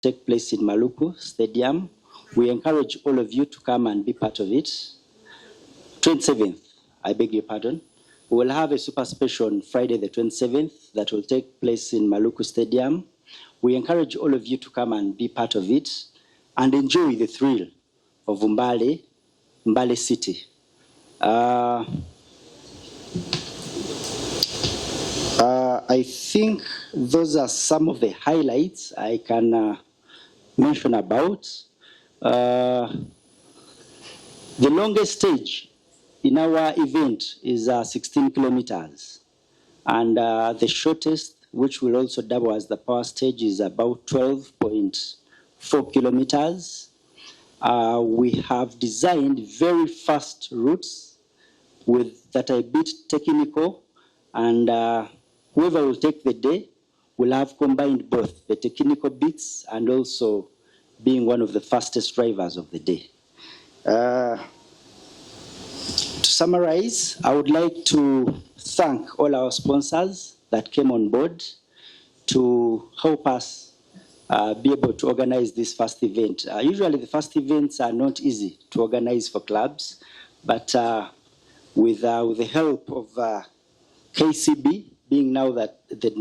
take place in Maluku Stadium. We encourage all of you to come and be part of it. 27th, I beg your pardon. We will have a super special on Friday the 27th that will take place in Maluku Stadium. We encourage all of you to come and be part of it and enjoy the thrill of Mbale City. I think those are some of the highlights I can mention about. The longest stage in our event is 16 kilometers. And the shortest, which will also double as the power stage, is about 12.4 kilometers. We have designed very fast routes that are a bit technical, and whoever will take the day will have combined both the technical bits and also being one of the fastest drivers of the day. To summarize, I would like to thank all our sponsors that came on board to help us be able to organize this first event. Usually the first events are not easy to organize for clubs, but with the help of KCB, being now that the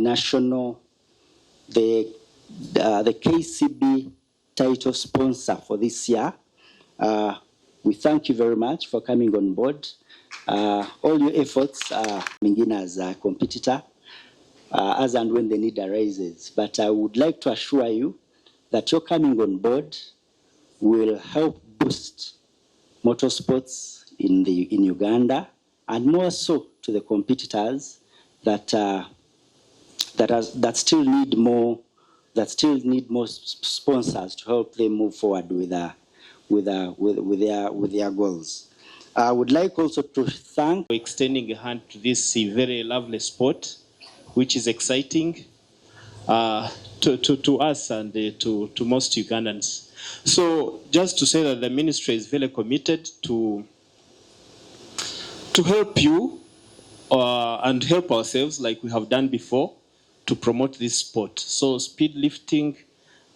KCB title sponsor for this year, we thank you very much for coming on board. All your efforts, Mingina as a competitor, as and when the need arises. But I would like to assure you that your coming on board will help boost motorsports in Uganda, and more so to the competitors that still need more sponsors to help them move forward with their goals. I would like also to thank extending a hand to this very lovely sport, which is exciting to us and to most Ugandans. So just to say that the ministry is very committed to help you and help ourselves like we have done before to promote this sport. So speed lifting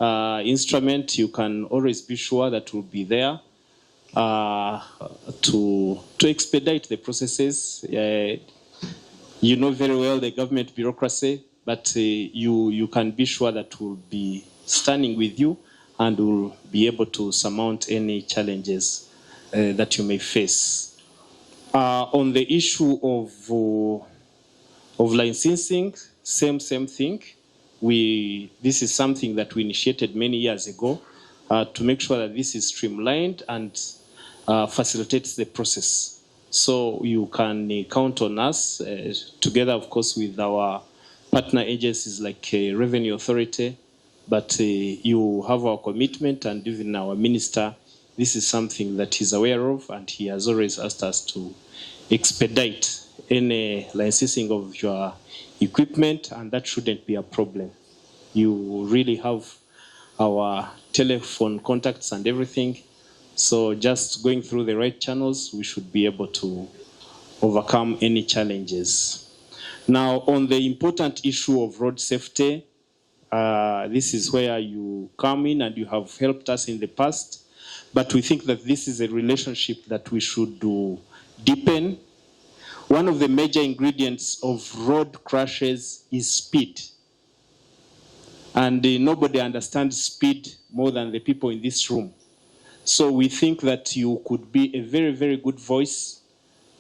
instrument, you can always be sure that will be there to expedite the processes. You know very well the government bureaucracy, but you can be sure that we'll be standing with you and will be able to surmount any challenges that you may face. On the issue of licensing, same thing. This is something that we initiated many years ago to make sure that this is streamlined and facilitates the process. So you can count on us together, of course, with our partner agencies like Revenue Authority, but you have our commitment, and even our minister, this is something that he's aware of, and he has always asked us to expedite any licensing of your equipment, and that shouldn't be a problem. You really have our telephone contacts and everything, so just going through the right channels, we should be able to overcome any challenges. Now, on the important issue of road safety, this is where you come in and you have helped us in the past, but we think that this is a relationship that we should deepen. One of the major ingredients of road crashes is speed. And nobody understands speed more than the people in this room. So we think that you could be a very, very good voice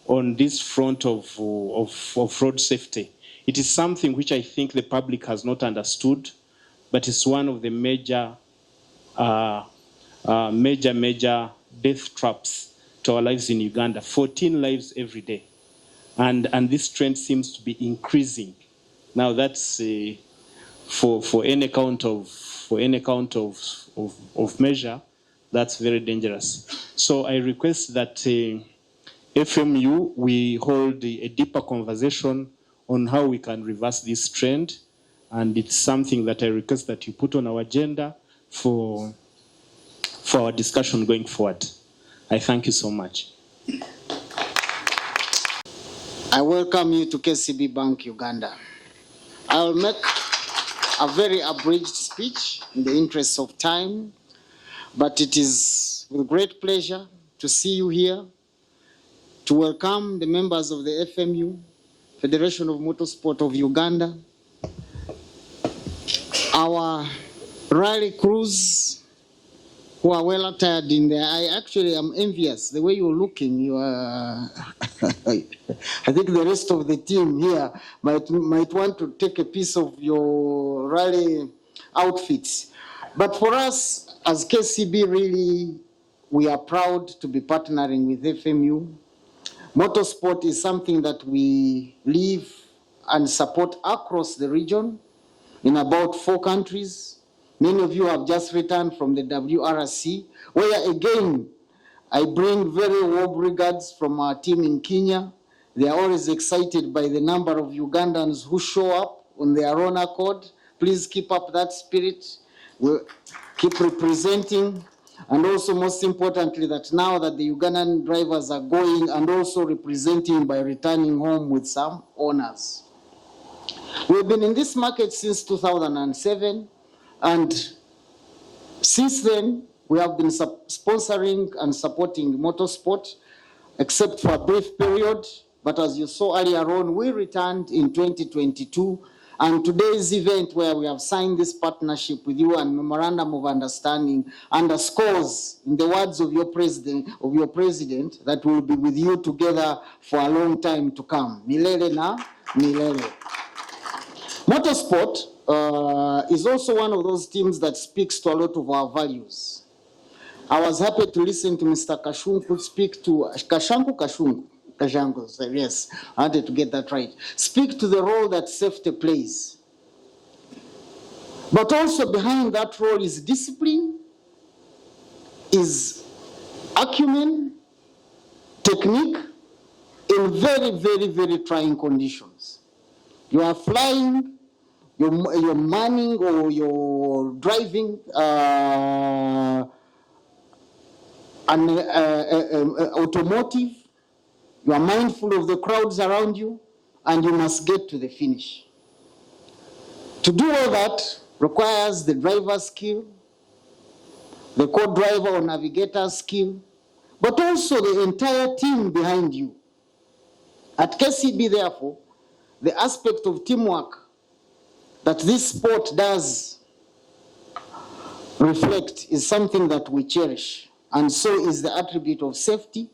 on this front of road safety. It is something which I think the public has not understood, but it's one of the major death traps to our lives in Uganda. 14 lives every day. And this trend seems to be increasing. Now that's for any count of measure, that's very dangerous. So I request that FMU, we hold a deeper conversation on how we can reverse this trend. And it's something that I request that you put on our agenda for our discussion going forward. I thank you so much. I welcome you to KCB Bank Uganda. I'll make a very abridged speech in the interest of time, but it is with great pleasure to see you here, to welcome the members of the FMU, Federation of Motorsport of Uganda, our rally crews who are well attired in there. I actually am envious the way you're looking. You are. I think the rest of the team here might want to take a piece of your rally outfits. But for us as KCB, really, we are proud to be partnering with FMU. Motorsport is something that we live and support across the region in about 4 countries. Many of you have just returned from the WRC, where again, I bring very warm regards from our team in Kenya. They are always excited by the number of Ugandans who show up on their own accord. Please keep up that spirit. We'll keep representing. And also, most importantly, that now that the Ugandan drivers are going and also representing by returning home with some honors. We've been in this market since 2007, and since then, we have been sponsoring and supporting motorsport, except for a brief period. But as you saw earlier on, we returned in 2022, and today's event where we have signed this partnership with you and memorandum of understanding underscores, in the words of your president, that we'll be with you together for a long time to come. Milele na milele. Motorsport is also one of those teams that speaks to a lot of our values. I was happy to listen to Mr. Kashunku speak to Kashanku, yes, I wanted to get that right. Speak to the role that safety plays. But also behind that role is discipline, is acumen, technique in very, very, very trying conditions. You are flying, you're manning or you're driving an automotive, you are mindful of the crowds around you, and you must get to the finish. To do all that requires the driver's skill, the co-driver or navigator's skill, but also the entire team behind you. At KCB, therefore, the aspect of teamwork that this sport does reflect is something that we cherish, and so is the attribute of safety,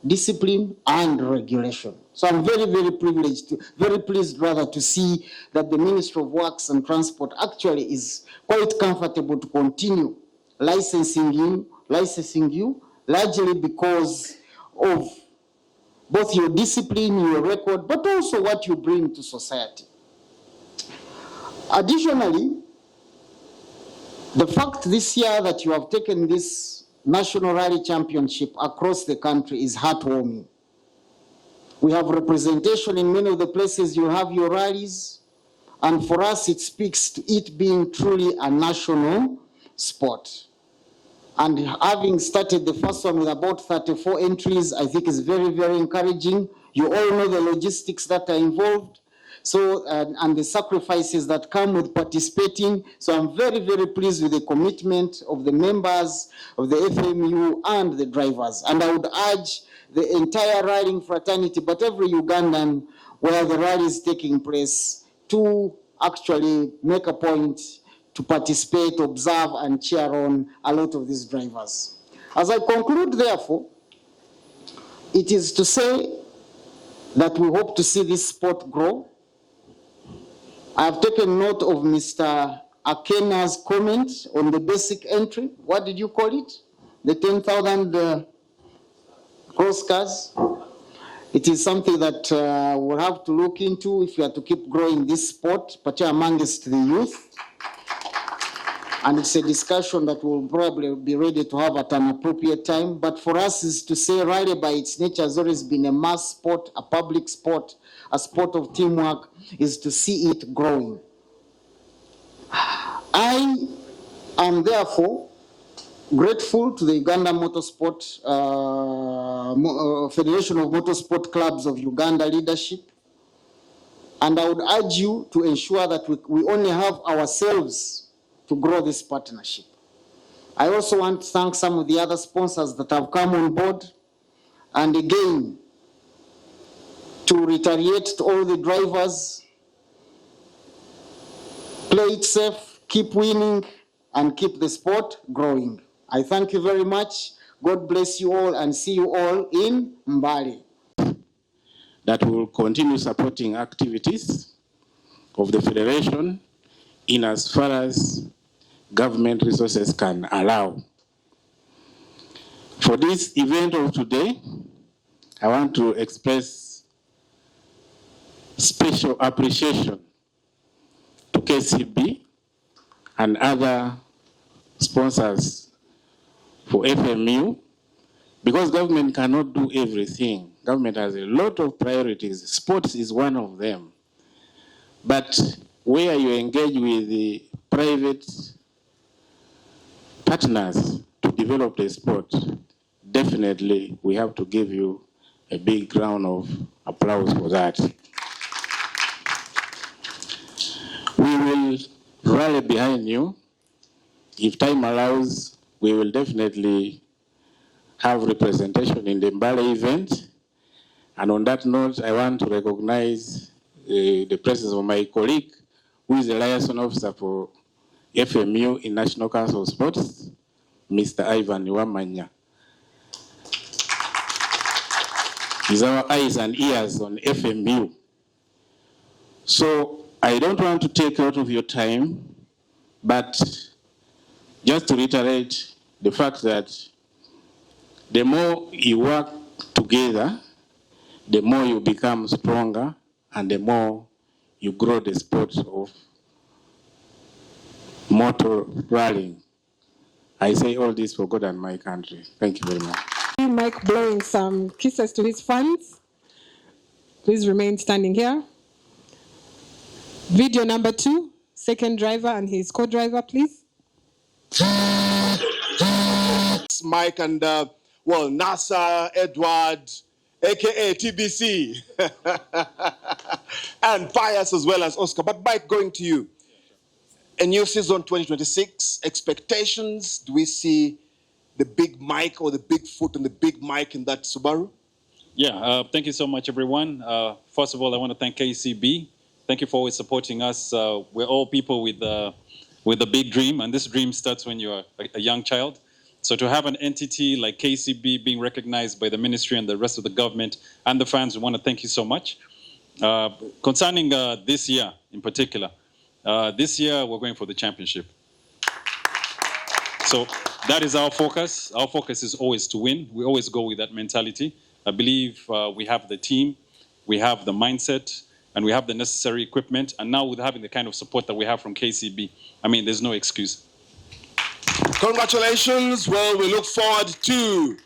discipline, and regulation. So I'm very, very pleased to see that the Ministry of Works and Transport actually is quite comfortable to continue licensing you, largely because of both your discipline, your record, but also what you bring to society. Additionally, the fact this year that you have taken this National Rally Championship across the country is heartwarming. We have representation in many of the places you have your rallies, and for us it speaks to it being truly a national sport. And having started the first one with about 34 entries, I think is very, very encouraging. You all know the logistics that are involved, so and the sacrifices that come with participating. So I'm very, very pleased with the commitment of the members of the FMU and the drivers. And I would urge the entire riding fraternity, but every Ugandan where the rally is taking place, to actually make a point to participate, observe, and cheer on a lot of these drivers. As I conclude, therefore, it is to say that we hope to see this sport grow. I have taken note of Mr. Akena's comment on the basic entry. What did you call it? The 10,000 cross cars. It is something that we'll have to look into if we are to keep growing this sport, particularly amongst the youth. And it's a discussion that we'll probably be ready to have at an appropriate time. But for us is to say rally by its nature has always been a mass sport, a public sport, a sport of teamwork, is to see it growing. I am therefore grateful to the Uganda Motorsport, Federation of Motorsport Clubs of Uganda leadership And I would urge you to ensure that we only have ourselves to grow this partnership. I also want to thank some of the other sponsors that have come on board. And again, to reiterate to all the drivers, play it safe, keep winning, and keep the sport growing. I thank you very much. God bless you all, and see you all in Mbale. That will continue supporting activities of the Federation in as far as government resources can allow. For this event of today, I want to express special appreciation to KCB and other sponsors for FMU, because government cannot do everything. Government has a lot of priorities. Sports is one of them. But where you engage with the private partners to develop the sport, definitely we have to give you a big round of applause for that. We will rally behind you. If time allows, we will definitely have representation in the Mbale event. And on that note, I want to recognize the presence of my colleague, who is the liaison officer for FMU in National Council of Sports, Mr. Ivan Wamanya. He's our eyes and ears on FMU. So I don't want to take out of your time, but just to reiterate the fact that the more you work together, the more you become stronger, and the more you grow the sport of motor rallying. I say all this for God and my country. Thank you very much. Mike blowing some kisses to his fans. Please remain standing here. Video number 2, second driver and his co-driver, please. Mike and, well, NASA, Edward, aka TBC, and Pius as well as Oscar. But Mike, going to you. A new season 2026, expectations. Do we see the big Mike or the big foot and the big Mike in that Subaru? Yeah, thank you so much, everyone. First of all, I want to thank KCB. Thank you for always supporting us. We're all people with a big dream, and this dream starts when you're a young child. So to have an entity like KCB being recognized by the ministry and the rest of the government and the fans, we want to thank you so much. Concerning this year in particular, this year we're going for the championship. So that is our focus. Our focus is always to win. We always go with that mentality. I believe we have the team, we have the mindset, and we have the necessary equipment. And now with having the kind of support that we have from KCB, I mean, there's no excuse. Congratulations. Well, we look forward to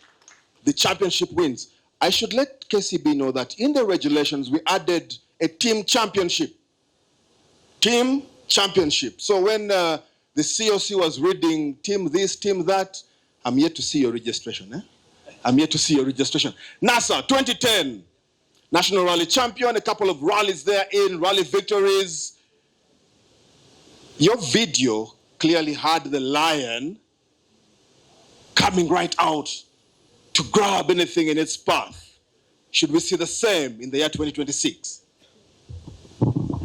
the championship wins. I should let KCB know that in the regulations, we added a team championship. Team championship. So when the COC was reading team this, team that, I'm yet to see your registration. I'm yet to see your registration. NASA 2010 National Rally Champion, a couple of rallies there in rally victories. Your video clearly had the lion coming right out to grab anything in its path. Should we see the same in the year 2026?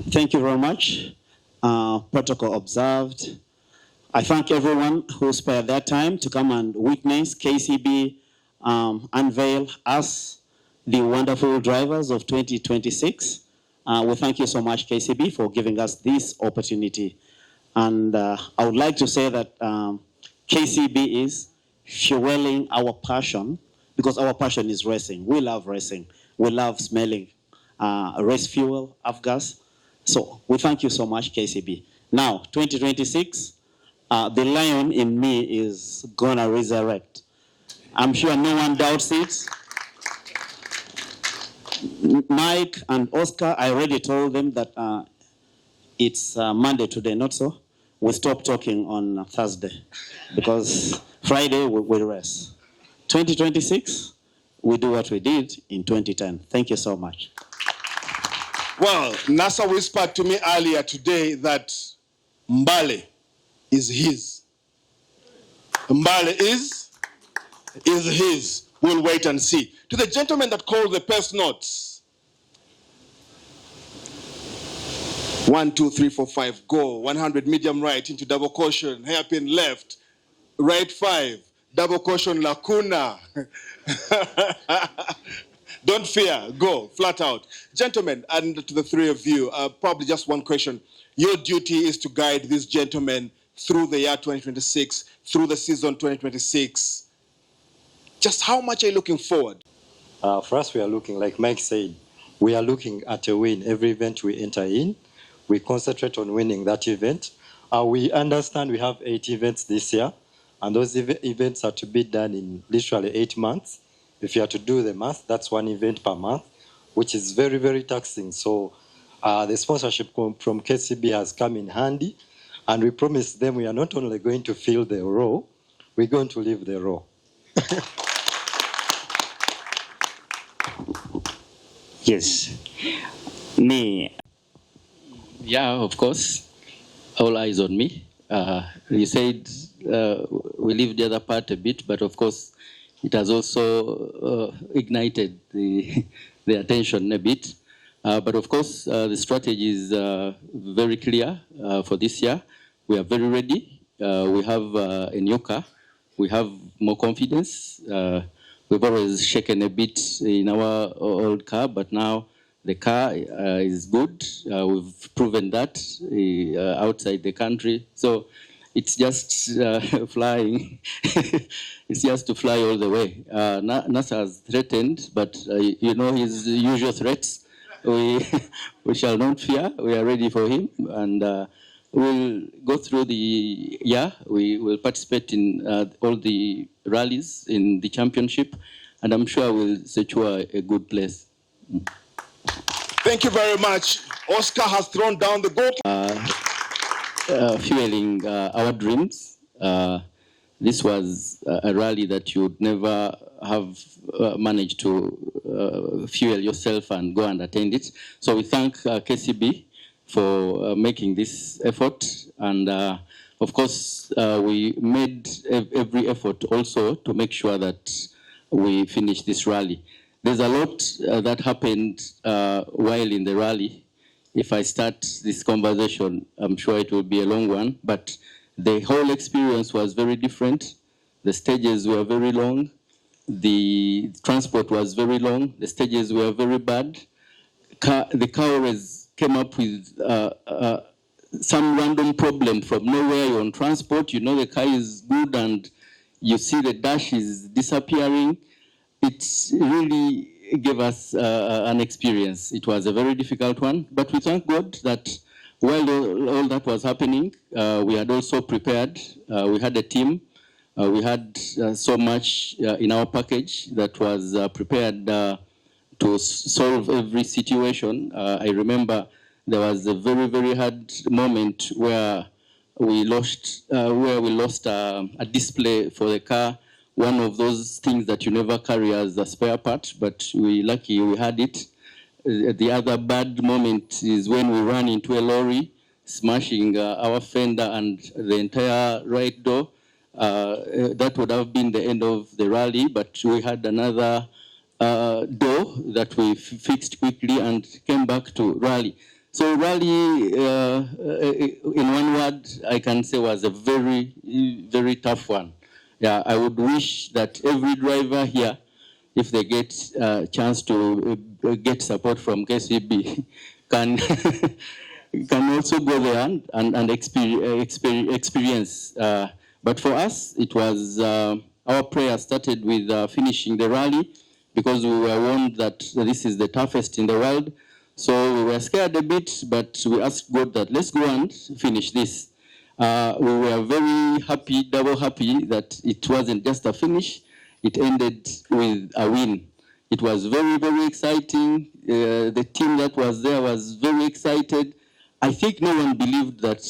Thank you very much. Protocol observed. I thank everyone who spared their time to come and witness KCB unveil us, the wonderful drivers of 2026. We thank you so much, KCB, for giving us this opportunity. And I would like to say that KCB is fueling our passion, because our passion is racing. We love racing. We love smelling race fuel, F-gas. So we thank you so much, KCB. Now, 2026, the lion in me is gonna resurrect. I'm sure no one doubts it. Mike and Oscar, I already told them that it's Monday today, not so? We stop talking on Thursday because Friday we rest. 2026, we do what we did in 2010. Thank you so much. Well, NASA whispered to me earlier today that Mbale is his. Mbale is his. We'll wait and see. To the gentleman that called the pest notes. 1, 2, 3, 4, 5, go. 100 medium right into double caution, hairpin left, right 5, double caution lacuna. Don't fear, go, flat out. Gentlemen, and to the three of you, probably just one question. Your duty is to guide this gentleman through the year 2026, through the season 2026. Just how much are you looking forward? For us, we are looking, like Mike said, we are looking at a win. Every event we enter in, we concentrate on winning that event. We understand we have 8 events this year, and those events are to be done in literally 8 months. If you are to do the math, that's 1 event per month, which is very, very taxing. So the sponsorship from KCB has come in handy, and we promise them we are not only going to fill the row, we're going to leave the row. Yes. Me. Yeah, of course. All eyes on me. You said we leave the other part a bit, but of course it has also ignited the attention a bit. But of course the strategy is very clear for this year. We are very ready. We have a new car. We have more confidence. We've always shaken a bit in our old car, but now the car is good. We've proven that outside the country. So it's just flying. It's just to fly all the way. NASA has threatened, but you know his usual threats. We shall not fear. We are ready for him. And we'll go through the year. We will participate in all the rallies in the championship, and I'm sure we'll secure a good place. Thank you very much. Oscar has thrown down the goal. Fueling our dreams. This was a rally that you would never have managed to fuel yourself and go and attend it. So we thank KCB for making this effort, and of course we made every effort also to make sure that we finish this rally. There's a lot that happened while in the rally. If I start this conversation, I'm sure it will be a long one, but the whole experience was very different. The stages were very long. The transport was very long. The stages were very bad. The car always came up with some random problem from nowhere. You're on transport, you know the car is good, and you see the dash is disappearing. It really gave us an experience. It was a very difficult one, but we thank God that while all that was happening, we had also prepared. We had a team. We had so much in our package that was prepared to solve every situation. I remember there was a very, very hard moment where we lost a display for the car, one of those things that you never carry as a spare part, but lucky we had it. The other bad moment is when we ran into a lorry, smashing our fender and the entire right door. That would have been the end of the rally, but we had another door that we fixed quickly and came back to rally. So rally, in one word, I can say was a very, very tough one. Yeah, I would wish that every driver here, if they get a chance to get support from KCB, can also go there and experience. But for us, it was our prayer started with finishing the rally, because we were warned that this is the toughest in the world. So we were scared a bit, but we asked God that let's go and finish this. We were very happy, double happy, that it wasn't just a finish, it ended with a win. It was very, very exciting. The team that was there was very excited. I think no one believed that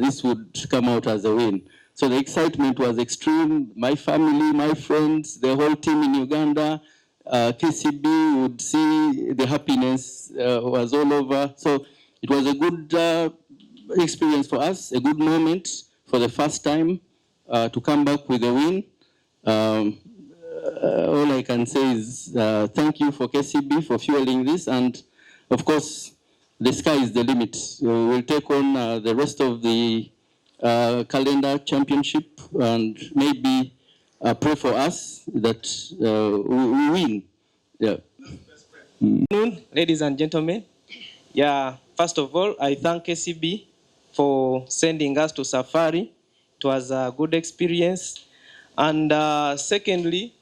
this would come out as a win. So the excitement was extreme. My family, my friends, the whole team in Uganda, KCB would see the happiness was all over. So it was a good experience for us, a good moment for the first time to come back with a win. All I can say is thank you for KCB for fueling this, and of course, the sky is the limit. We'll take on the rest of the calendar championship and maybe pray for us that we win. Yeah. Good afternoon, ladies and gentlemen. Yeah, first of all, I thank KCB for sending us to Safari. It was a good experience. And secondly,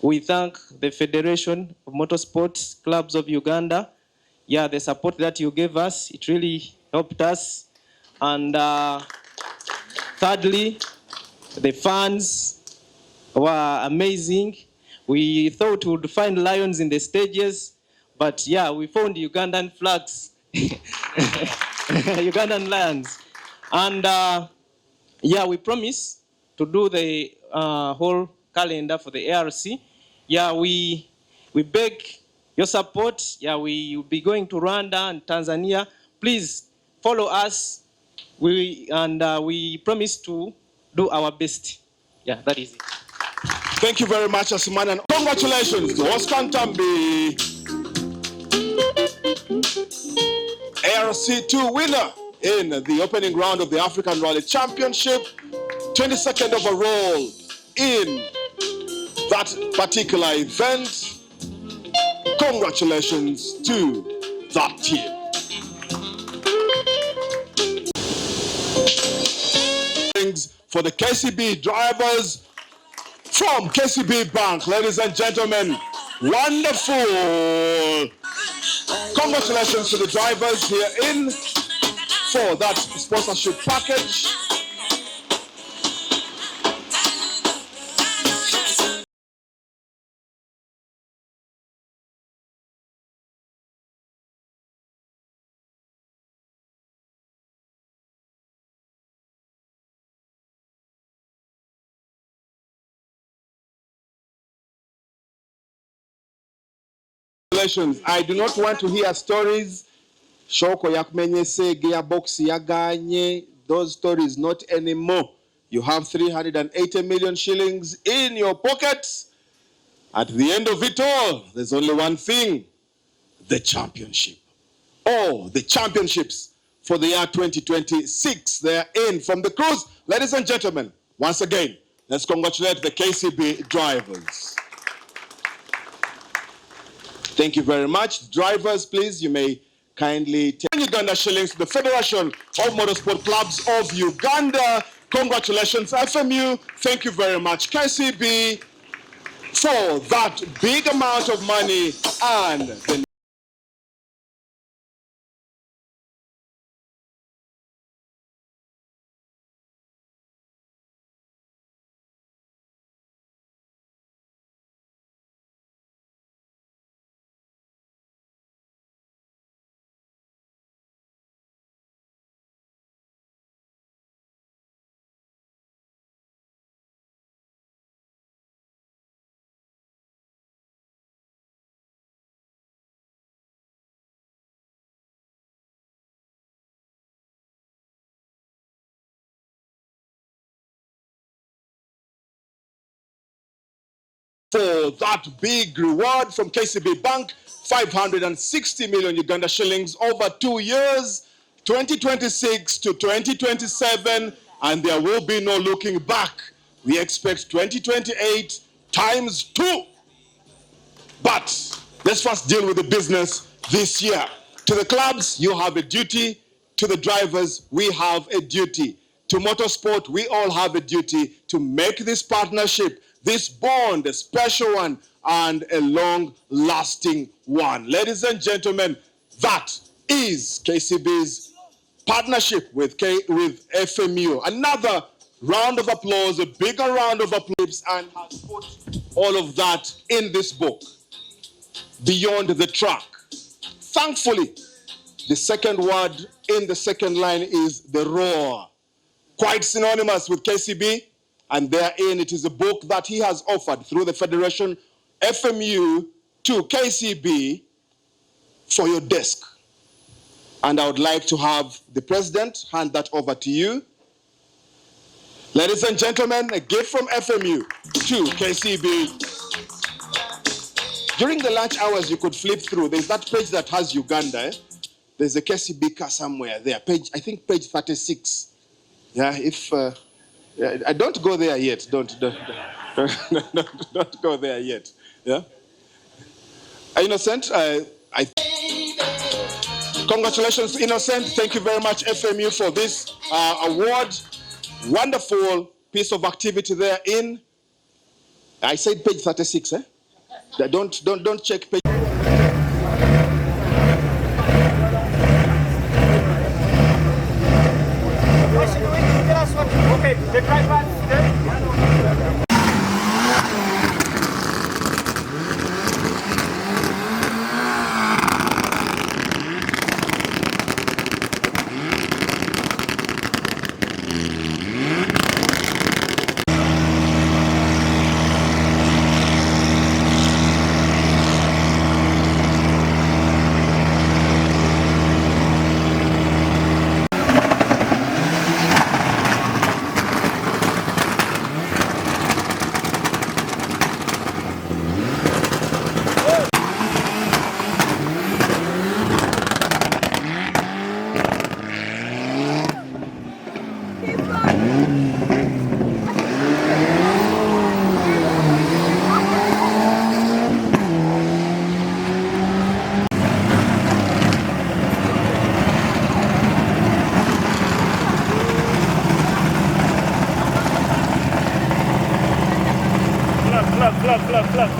we thank the Federation of Motorsports Clubs of Uganda. Yeah, the support that you gave us, it really helped us. And thirdly, the fans were amazing. We thought we would find lions in the stages, but yeah, we found Ugandan flags, Ugandan lions. And yeah, we promise to do the whole calendar for the ARC. Yeah, we beg your support. Yeah, we will be going to Rwanda and Tanzania. Please follow us. We promise to do our best. Yeah, that is it. Thank you very much, Asuman, and congratulations to Oscar Ntambi, ARC2 winner in the opening round of the African Rally Championship, 22nd overall in that particular event. Congratulations to that team. For the KCB drivers from KCB Bank, ladies and gentlemen, wonderful. Congratulations to the drivers here in for that sponsorship package. I do not want to hear stories. Shoko yakumenyese gearbox yaganye. Those stories not anymore. You have 380 million shillings in your pockets. At the end of it all, there's only one thing: the championship. Oh, the championships for the year 2026. They are in from the cruise. Ladies and gentlemen, once again, let's congratulate the KCB drivers. Thank you very much. Drivers, please, you may kindly take Uganda shillings to the Federation of Motorsport Clubs of Uganda. Congratulations, FMU. Thank you very much, KCB, for that big amount of money and the for that big reward from KCB Bank, 560 million Uganda shillings over 2 years, 2026 to 2027, and there will be no looking back. We expect 2028 times 2. But let's first deal with the business this year. To the clubs, you have a duty. To the drivers, we have a duty. To motorsport, we all have a duty to make this partnership, this bond, a special one and a long-lasting one. Ladies and gentlemen, that is KCB's partnership with FMU. Another round of applause, a bigger round of applause, and has put all of that in this book, Beyond the Track. Thankfully, the second word in the second line is the roar. Quite synonymous with KCB, and therein it is a book that he has offered through the Federation FMU to KCB for your desk. And I would like to have the president hand that over to you. Ladies and gentlemen, a gift from FMU to KCB. During the lunch hours, you could flip through. There's that page that has Uganda. There's a KCB car somewhere there. I think page 36. Yeah, don't go there yet. Don't go there yet. Yeah. Innocent, congratulations, Innocent. Thank you very much, FMU, for this award. Wonderful piece of activity there in, I said page 36, eh? Don't check page. Okay, the tripod.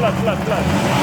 Clap.